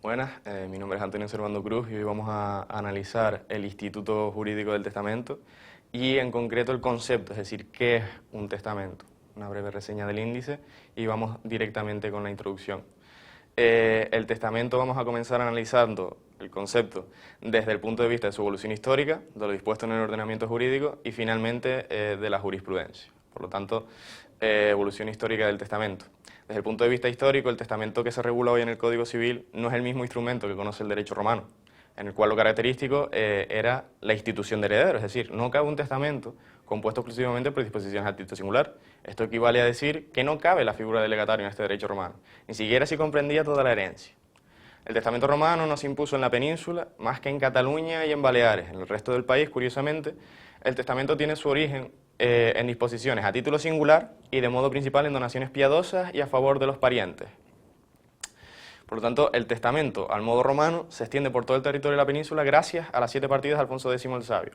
Buenas, mi nombre es Antonio Servando Cruz y hoy vamos a analizar el Instituto Jurídico del Testamento y en concreto el concepto, es decir, qué es un testamento. Una breve reseña del índice y vamos directamente con la introducción. El testamento vamos a comenzar analizando el concepto desde el punto de vista de su evolución histórica, de lo dispuesto en el ordenamiento jurídico y finalmente de la jurisprudencia. Por lo tanto, evolución histórica del testamento. Desde el punto de vista histórico, el testamento que se regula hoy en el Código Civil no es el mismo instrumento que conoce el derecho romano, en el cual lo característico era la institución de herederos, es decir, no cabe un testamento compuesto exclusivamente por disposiciones al título singular. Esto equivale a decir que no cabe la figura del legatario en este derecho romano, ni siquiera si comprendía toda la herencia. El testamento romano no se impuso en la península más que en Cataluña y en Baleares. En el resto del país, curiosamente, el testamento tiene su origen en disposiciones a título singular y de modo principal en donaciones piadosas y a favor de los parientes. Por lo tanto, el testamento al modo romano se extiende por todo el territorio de la península gracias a las 7 partidas de Alfonso X el Sabio,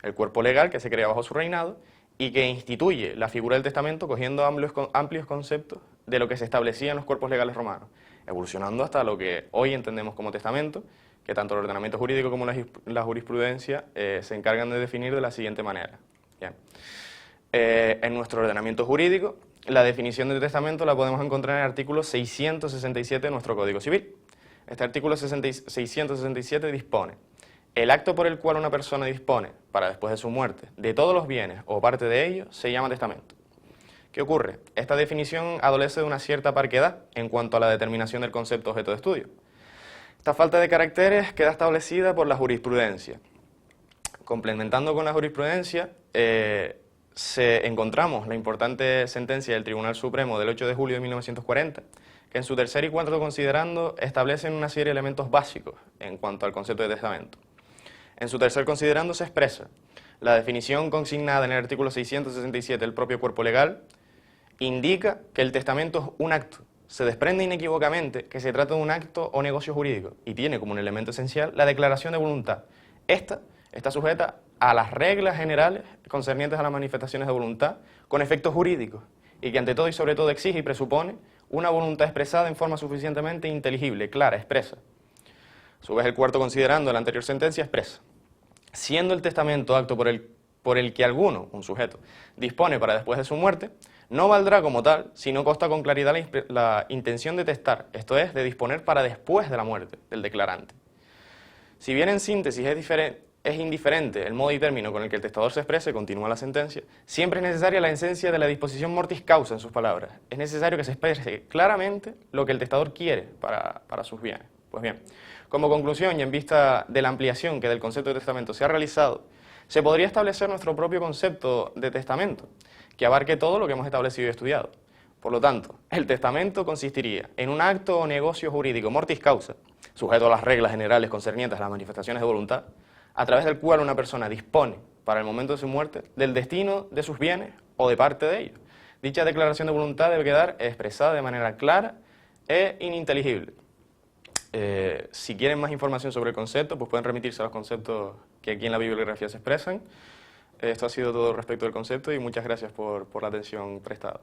el cuerpo legal que se crea bajo su reinado y que instituye la figura del testamento cogiendo amplios conceptos de lo que se establecía en los cuerpos legales romanos, evolucionando hasta lo que hoy entendemos como testamento, que tanto el ordenamiento jurídico como la jurisprudencia se encargan de definir de la siguiente manera. Bien. En nuestro ordenamiento jurídico, la definición de testamento la podemos encontrar en el artículo 667 de nuestro Código Civil. Este artículo 667 dispone: el acto por el cual una persona dispone, para después de su muerte, de todos los bienes o parte de ellos, se llama testamento. ¿Qué ocurre? Esta definición adolece de una cierta parquedad en cuanto a la determinación del concepto objeto de estudio. Esta falta de caracteres queda establecida por la jurisprudencia. Complementando con la jurisprudencia, encontramos la importante sentencia del Tribunal Supremo del 8 de julio de 1940, que en su tercer y cuarto considerando establecen una serie de elementos básicos en cuanto al concepto de testamento. En su tercer considerando se expresa: la definición consignada en el artículo 667 del propio cuerpo legal indica que el testamento es un acto. Se desprende inequívocamente que se trata de un acto o negocio jurídico y tiene como un elemento esencial la declaración de voluntad. Esta está sujeta a las reglas generales concernientes a las manifestaciones de voluntad con efectos jurídicos y que ante todo y sobre todo exige y presupone una voluntad expresada en forma suficientemente inteligible, clara, expresa. A su vez, el cuarto considerando la anterior sentencia expresa: siendo el testamento acto por el que alguno, un sujeto, dispone para después de su muerte, no valdrá como tal si no consta con claridad la intención de testar, esto es, de disponer para después de la muerte del declarante. Si bien en síntesis es indiferente el modo y término con el que el testador se exprese, continúa la sentencia, siempre es necesaria la esencia de la disposición mortis causa en sus palabras. Es necesario que se exprese claramente lo que el testador quiere para sus bienes. Pues bien, como conclusión y en vista de la ampliación que del concepto de testamento se ha realizado, se podría establecer nuestro propio concepto de testamento, que abarque todo lo que hemos establecido y estudiado. Por lo tanto, el testamento consistiría en un acto o negocio jurídico mortis causa, sujeto a las reglas generales concernientes a las manifestaciones de voluntad, a través del cual una persona dispone, para el momento de su muerte, del destino de sus bienes o de parte de ellos. Dicha declaración de voluntad debe quedar expresada de manera clara e ininteligible. Si quieren más información sobre el concepto, pues pueden remitirse a los conceptos que aquí en la bibliografía se expresan. Esto ha sido todo respecto del concepto y muchas gracias por la atención prestada.